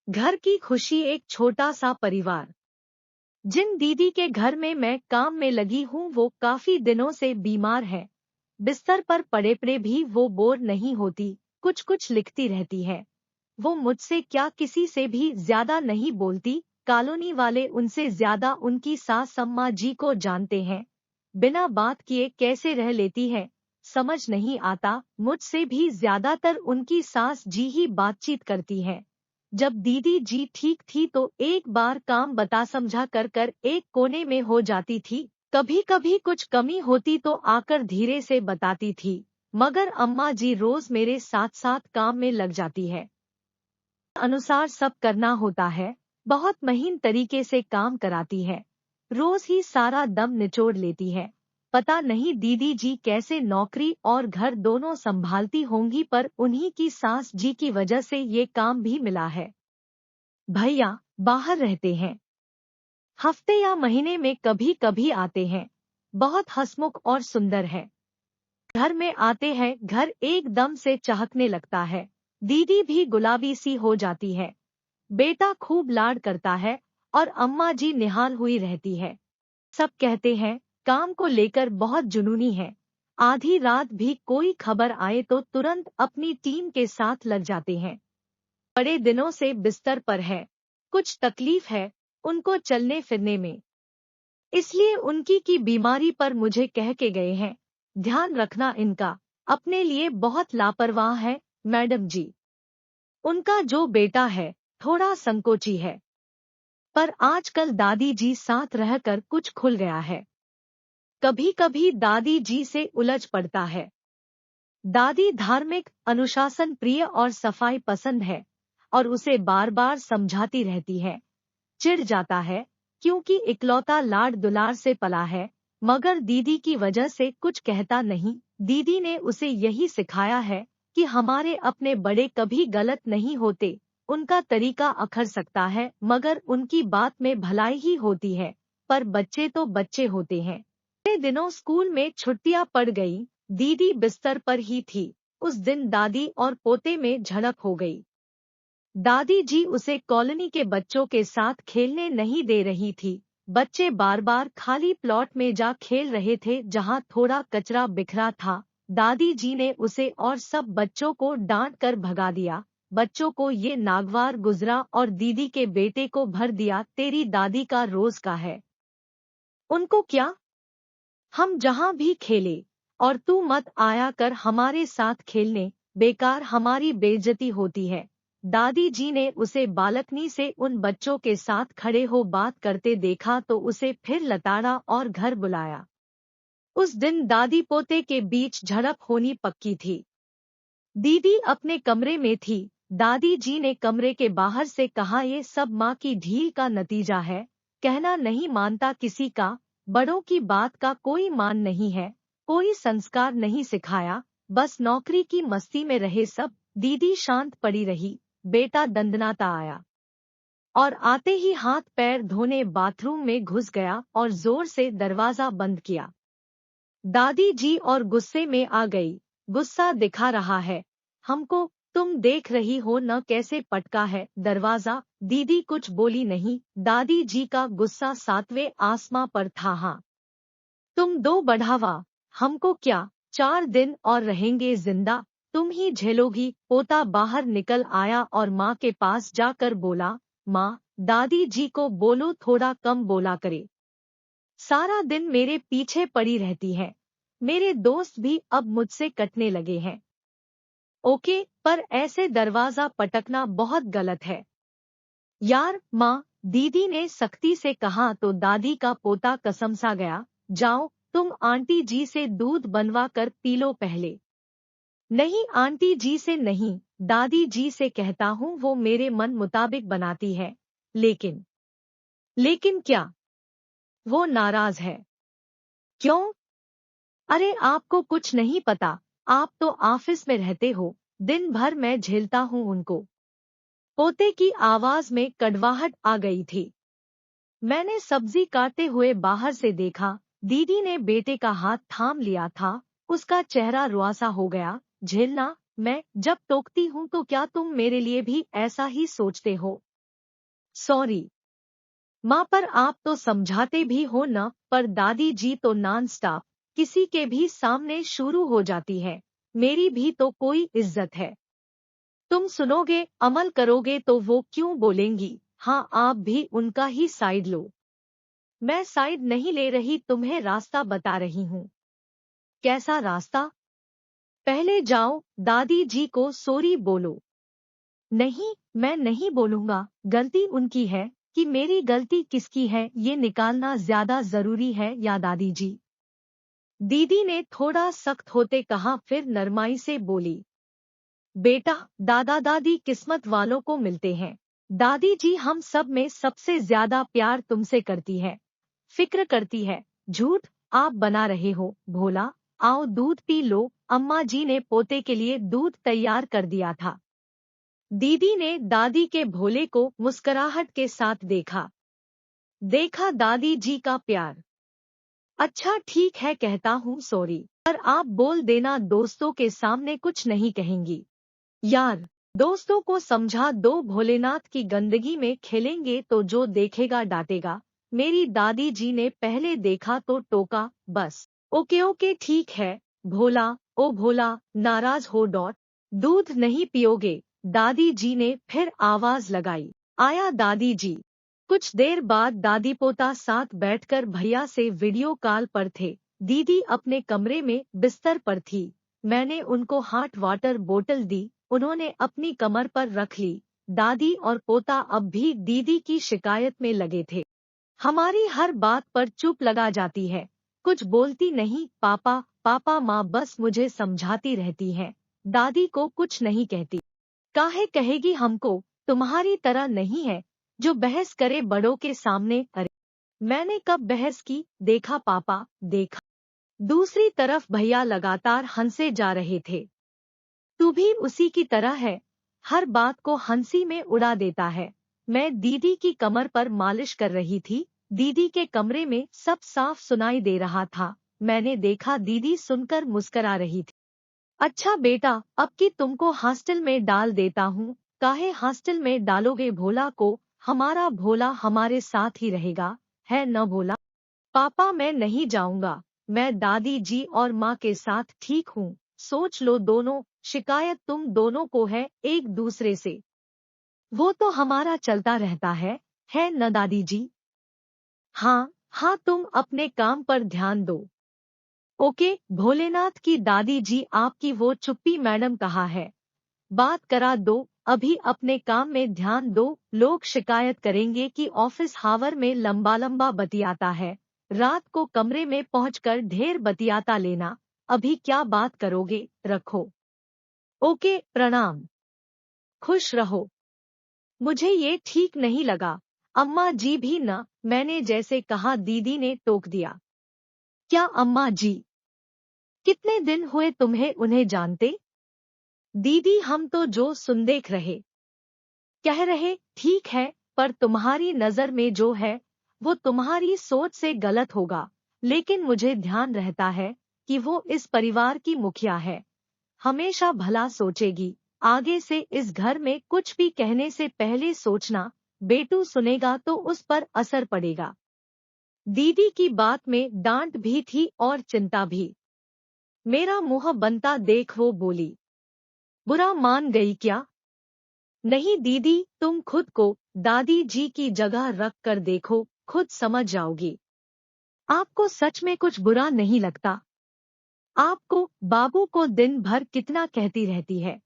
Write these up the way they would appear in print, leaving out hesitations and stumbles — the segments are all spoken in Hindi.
घर की खुशी एक छोटा सा परिवार। जिन दीदी के घर में मैं काम में लगी हूँ वो काफी दिनों से बीमार है। बिस्तर पर पड़े पड़े भी वो बोर नहीं होती, कुछ कुछ लिखती रहती है। वो मुझसे क्या किसी से भी ज्यादा नहीं बोलती। कॉलोनी वाले उनसे ज्यादा उनकी सास अम्मा जी को जानते हैं। बिना बात किए कैसे रह लेती है समझ नहीं आता। मुझसे भी ज्यादातर उनकी सास जी ही बातचीत करती है। जब दीदी जी ठीक थी तो एक बार काम बता समझा कर कर एक कोने में हो जाती थी। कभी कभी कुछ कमी होती तो आकर धीरे से बताती थी, मगर अम्मा जी रोज मेरे साथ साथ काम में लग जाती है। अनुसार सब करना होता है। बहुत महीन तरीके से काम कराती है। रोज ही सारा दम निचोड़ लेती है। पता नहीं दीदी जी कैसे नौकरी और घर दोनों संभालती होंगी, पर उन्हीं की सास जी की वजह से ये काम भी मिला है। भैया बाहर रहते हैं। हफ्ते या महीने में कभी कभी आते हैं। बहुत हंसमुख और सुंदर है। घर में आते हैं घर एकदम से चहकने लगता है। दीदी भी गुलाबी सी हो जाती है। बेटा खूब लाड करता है और अम्मा जी निहाल हुई रहती है। सब कहते हैं काम को लेकर बहुत जुनूनी है। आधी रात भी कोई खबर आए तो तुरंत अपनी टीम के साथ लग जाते हैं। बड़े दिनों से बिस्तर पर है। कुछ तकलीफ है उनको चलने फिरने में, इसलिए उनकी की बीमारी पर मुझे कह के गए हैं। ध्यान रखना इनका, अपने लिए बहुत लापरवाह है मैडम जी। उनका जो बेटा है थोड़ा संकोची है, पर आजकल दादी जी साथ रहकर कुछ खुल गया है। कभी कभी दादी जी से उलझ पड़ता है। दादी धार्मिक, अनुशासन प्रिय और सफाई पसंद है और उसे बार बार समझाती रहती है। चिढ़ जाता है क्योंकि इकलौता लाड दुलार से पला है, मगर दीदी की वजह से कुछ कहता नहीं। दीदी ने उसे यही सिखाया है कि हमारे अपने बड़े कभी गलत नहीं होते। उनका तरीका अखर सकता है मगर उनकी बात में भलाई ही होती है। पर बच्चे तो बच्चे होते हैं। इतने दिनों स्कूल में छुट्टियां पड़ गई। दीदी बिस्तर पर ही थी। उस दिन दादी और पोते में झड़प हो गई। दादी जी उसे कॉलोनी के बच्चों के साथ खेलने नहीं दे रही थी। बच्चे बार बार खाली प्लॉट में जा खेल रहे थे जहां थोड़ा कचरा बिखरा था। दादी जी ने उसे और सब बच्चों को डांट कर भगा दिया। बच्चों को ये नागवार गुजरा और दीदी के बेटे को भर दिया, तेरी दादी का रोज का है। उनको क्या, हम जहां भी खेले और तू मत आया कर हमारे साथ खेलने, बेकार हमारी बेइज्जती होती है। दादी जी ने उसे बालकनी से उन बच्चों के साथ खड़े हो बात करते देखा तो उसे फिर लताड़ा और घर बुलाया। उस दिन दादी पोते के बीच झड़प होनी पक्की थी। दीदी अपने कमरे में थी। दादी जी ने कमरे के बाहर से कहा, ये सब माँ की ढील का नतीजा है। कहना नहीं मानता किसी का। बड़ों की बात का कोई मान नहीं है। कोई संस्कार नहीं सिखाया, बस नौकरी की मस्ती में रहे सब। दीदी शांत पड़ी रही। बेटा दंदनाता आया और आते ही हाथ पैर धोने बाथरूम में घुस गया और जोर से दरवाजा बंद किया। दादी जी और गुस्से में आ गई। गुस्सा दिखा रहा है हमको, तुम देख रही हो न कैसे पटका है दरवाजा। दीदी कुछ बोली नहीं। दादी जी का गुस्सा सातवें आसमां पर था। हाँ, तुम दो बढ़ावा, हमको क्या, 4 दिन और रहेंगे जिंदा, तुम ही झेलोगी। पोता बाहर निकल आया और माँ के पास जाकर बोला, माँ दादी जी को बोलो थोड़ा कम बोला करे। सारा दिन मेरे पीछे पड़ी रहती है। मेरे दोस्त भी अब मुझसे कटने लगे हैं। ओके, पर ऐसे दरवाजा पटकना बहुत गलत है यार। माँ, दीदी ने सख्ती से कहा तो दादी का पोता कसम सा गया। जाओ तुम आंटी जी से दूध बनवा कर पी लो पहले। नहीं आंटी जी से नहीं, दादी जी से कहता हूँ, वो मेरे मन मुताबिक बनाती है। लेकिन क्या, वो नाराज है। क्यों? अरे आपको कुछ नहीं पता, आप तो ऑफिस में रहते हो। दिन भर मैं झेलता हूँ उनको। पोते की आवाज में कड़वाहट आ गई थी। मैंने सब्जी काटते हुए बाहर से देखा। दीदी ने बेटे का हाथ थाम लिया था। उसका चेहरा रुआसा हो गया। झेलना, मैं जब टोकती हूँ तो क्या तुम मेरे लिए भी ऐसा ही सोचते हो? सॉरी माँ, पर आप तो समझाते भी हो न, पर दादी जी तो नॉन स्टॉप किसी के भी सामने शुरू हो जाती है। मेरी भी तो कोई इज्जत है। तुम सुनोगे, अमल करोगे तो वो क्यों बोलेंगी? हाँ, आप भी उनका ही साइड लो। मैं साइड नहीं ले रही, तुम्हें रास्ता बता रही हूँ। कैसा रास्ता? पहले जाओ, दादी जी को सॉरी बोलो। नहीं, मैं नहीं बोलूंगा। गलती उनकी है कि मेरी गलती किसकी है, ये निकालना ज्यादा जरूरी है या दादी जी? दीदी ने थोड़ा सख्त होते कहा, फिर नरमाई से बोली, बेटा, दादा दादी किस्मत वालों को मिलते हैं। दादी जी हम सब में सबसे ज्यादा प्यार तुमसे करती है, फिक्र करती है। झूठ आप बना रहे हो भोला। आओ दूध पी लो, अम्मा जी ने पोते के लिए दूध तैयार कर दिया था। दीदी ने दादी के भोले को मुस्कुराहट के साथ देखा। देखा दादी जी का प्यार। अच्छा ठीक है, कहता हूँ सॉरी, पर आप बोल देना दोस्तों के सामने कुछ नहीं कहेंगी। यार, दोस्तों को समझा दो, भोलेनाथ की गंदगी में खेलेंगे तो जो देखेगा डांटेगा। मेरी दादी जी ने पहले देखा तो टोका, बस। ओके ओके ठीक है भोला। ओ भोला, नाराज हो डॉट। दूध नहीं पियोगे? दादी जी ने फिर आवाज लगाई। आया दादी जी। कुछ देर बाद दादी पोता साथ बैठकर भैया से वीडियो कॉल पर थे। दीदी अपने कमरे में बिस्तर पर थी। मैंने उनको हॉट वाटर बोतल दी, उन्होंने अपनी कमर पर रख ली। दादी और पोता अब भी दीदी की शिकायत में लगे थे। हमारी हर बात पर चुप लगा जाती है, कुछ बोलती नहीं। पापा पापा माँ बस मुझे समझाती रहती है, दादी को कुछ नहीं कहती। काहे कहेगी हमको? तुम्हारी तरह नहीं है जो बहस करे बड़ों के सामने। अरे, मैंने कब बहस की? देखा पापा, देखा। दूसरी तरफ भैया लगातार हंसे जा रहे थे। तू भी उसी की तरह है, हर बात को हंसी में उड़ा देता है। मैं दीदी की कमर पर मालिश कर रही थी। दीदी के कमरे में सब साफ सुनाई दे रहा था। मैंने देखा दीदी सुनकर मुस्करा रही थी। अच्छा बेटा, अब की तुमको हॉस्टल में डाल देता हूँ। काहे हॉस्टल में डालोगे भोला को? हमारा भोला हमारे साथ ही रहेगा, है न भोला? पापा मैं नहीं जाऊंगा, मैं दादी जी और माँ के साथ ठीक हूँ। सोच लो दोनों, शिकायत तुम दोनों को है एक दूसरे से। वो तो हमारा चलता रहता है न दादी जी? हाँ हाँ, तुम अपने काम पर ध्यान दो। ओके भोलेनाथ की दादी जी, आपकी वो चुप्पी मैडम कहाँ है? बात करा दो, अभी अपने काम में ध्यान दो। लोग शिकायत करेंगे कि ऑफिस हावर में लंबा लंबा बतियाता है। रात को कमरे में पहुंचकर ढेर बतियाता लेना। अभी क्या बात करोगे? रखो। ओके प्रणाम। खुश रहो। मुझे ये ठीक नहीं लगा। अम्मा जी भी न, मैंने जैसे कहा दीदी ने टोक दिया। क्या अम्मा जी? कितने दिन हुए तुम्हें उन्हें जानते? दीदी हम तो जो सुन देख रहे, कह रहे ठीक है, पर तुम्हारी नजर में जो है वो तुम्हारी सोच से गलत होगा। लेकिन मुझे ध्यान रहता है कि वो इस परिवार की मुखिया है, हमेशा भला सोचेगी। आगे से इस घर में कुछ भी कहने से पहले सोचना, बेटू सुनेगा तो उस पर असर पड़ेगा। दीदी की बात में डांट भी थी और चिंता भी। मेरा मुंह बनता देख वो बोली, बुरा मान गई क्या? नहीं दीदी, तुम खुद को दादी जी की जगह रख कर देखो, खुद समझ जाओगी। आपको सच में कुछ बुरा नहीं लगता? आपको बाबू को दिन भर कितना कहती रहती है।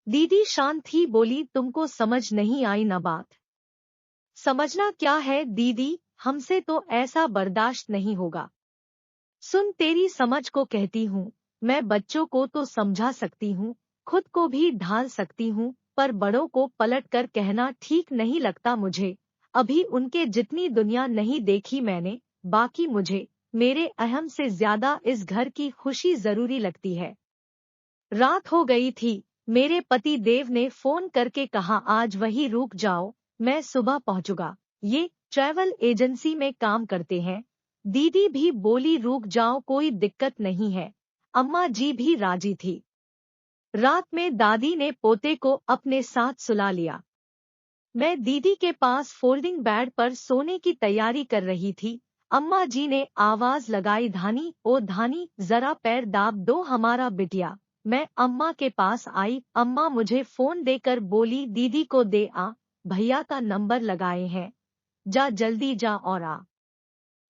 दीदी शांत ही बोली, तुमको समझ नहीं आई ना बात? समझना क्या है दीदी, हमसे तो ऐसा बर्दाश्त नहीं होगा। सुन, तेरी समझ को कहती हूँ, मैं बच्चों को तो समझा सकती हूँ, खुद को भी ढाल सकती हूँ, पर बड़ों को पलट कर कहना ठीक नहीं लगता मुझे। अभी उनके जितनी दुनिया नहीं देखी मैंने, बाकी मुझे मेरे अहम से ज्यादा इस घर की खुशी जरूरी लगती है। रात हो गई थी। मेरे पति देव ने फोन करके कहा आज वही रुक जाओ, मैं सुबह पहुंचूंगा। ये ट्रैवल एजेंसी में काम करते हैं। दीदी भी बोली रुक जाओ, कोई दिक्कत नहीं है। अम्मा जी भी राजी थी। रात में दादी ने पोते को अपने साथ सुला लिया। मैं दीदी के पास फोल्डिंग बेड पर सोने की तैयारी कर रही थी। अम्मा जी ने आवाज लगाई, धानी ओ धानी, जरा पैर दाब दो हमारा बिटिया। मैं अम्मा के पास आई। अम्मा मुझे फोन देकर बोली, दीदी को दे आ, भैया का नंबर लगाए हैं, जा जल्दी जा और आ।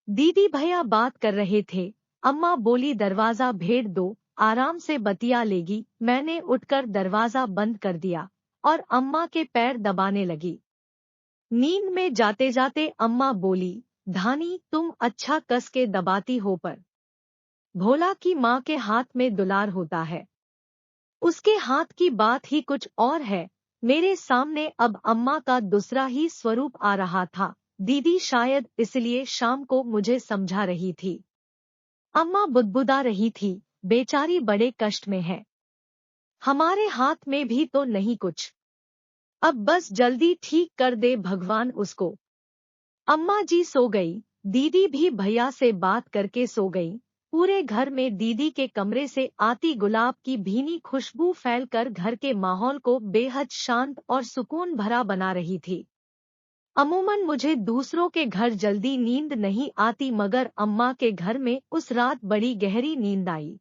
दीदी भैया बात कर रहे थे। अम्मा बोली, दरवाजा भेड़ दो, आराम से बतिया लेगी। मैंने उठकर दरवाजा बंद कर दिया और अम्मा के पैर दबाने लगी। नींद में जाते जाते अम्मा बोली, धानी तुम अच्छा कस के दबाती हो, पर भोला की माँ के हाथ में दुलार होता है, उसके हाथ की बात ही कुछ और है। मेरे सामने अब अम्मा का दूसरा ही स्वरूप आ रहा था। दीदी शायद इसलिए शाम को मुझे समझा रही थी। अम्मा बुदबुदा रही थी, बेचारी बड़े कष्ट में है, हमारे हाथ में भी तो नहीं कुछ, अब बस जल्दी ठीक कर दे भगवान उसको। अम्मा जी सो गई। दीदी भी भैया से बात करके सो गई। पूरे घर में दीदी के कमरे से आती गुलाब की भीनी खुशबू फैलकर घर के माहौल को बेहद शांत और सुकून भरा बना रही थी। अमूमन मुझे दूसरों के घर जल्दी नींद नहीं आती, मगर अम्मा के घर में उस रात बड़ी गहरी नींद आई।